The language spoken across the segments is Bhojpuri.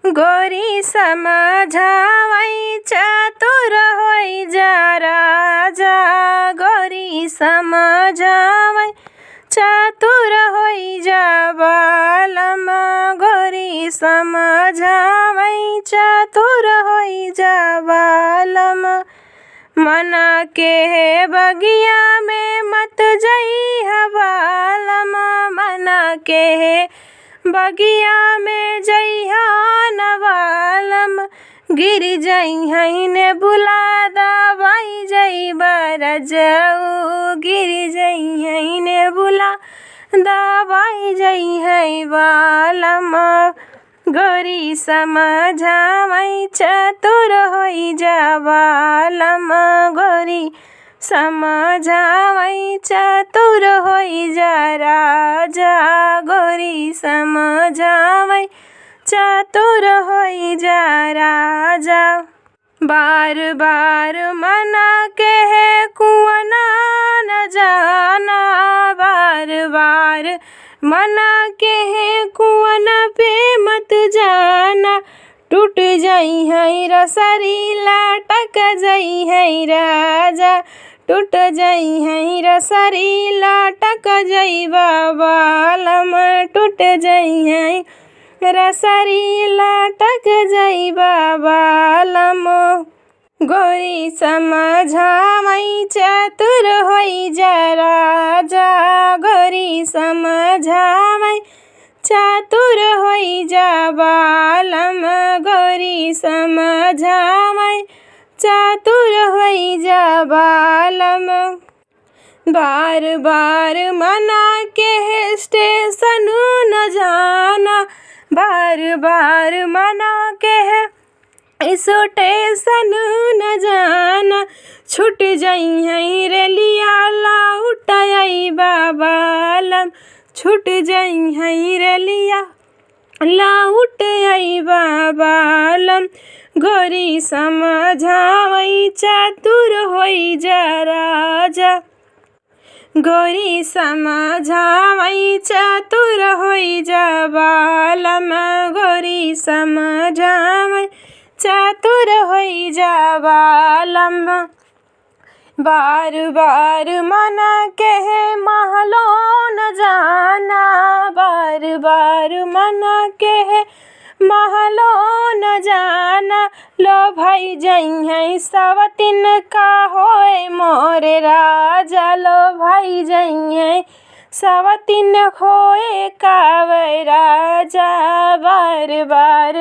गोरी समझावै चतुर होइ जा राजा। गोरी समझावै चतुर होइ जा बालम। गोरी समझावै चतुर होइ जा बालम। मना के बगिया में मत जइहा बालम। मना के बगिया में जइहा न बालम। गिर जइहै ने बुला दबाई जइबा रजऊ। गिर जइहै ने बुला दबाई जइहै बालम। गोरी समझावै चतुर होइ जा बालम। गोरी समझावै चतुर होइ जा राजा। गोरी समझावै चतुर होइ जा राजा। बार बार मना के कुआं न जाना। बार बार मना के कुआं पे मत जाना। टूट जइहै रसरी लटक जइहै राजा। टूट जइहै रसरी लटक जइबा बालम। टूट जइहै रसरी लटक जइबा बालम। गोरी समझावै चतुर होइ जा राजा। गोरी समझावै चतुर होइ जा बालम। गोरी समझावै चतुर होइ जा बालम। बार बार मना के स्टेशन न जाना। बार बार मना के स्टेशन न जाना। छूट जइहै रेलिया लौट अइबा बालम। छूट जइहै रेलिया लौट अइबा बालम। गोरी समझावै चतुर होइ जा राजा। गोरी समझावै चतुर होइ जा बालम। गोरी समझावै चतुर होइ जा बालम। बार बार मना के महलो न जाना। बार बार मना के महलो न जाना। लो भाई जइहै सवतिन का होए मोरे राजा। लो भाई जइहै सवतिन होए कावे राजा। बार बार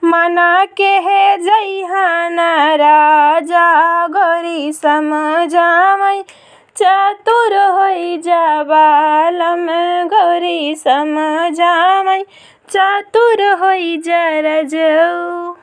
मना के जइहा न राजा। गोरी समझावै चतुर होइ जा बालम। गोरी समझावै चतुर होइ जा रजऊ।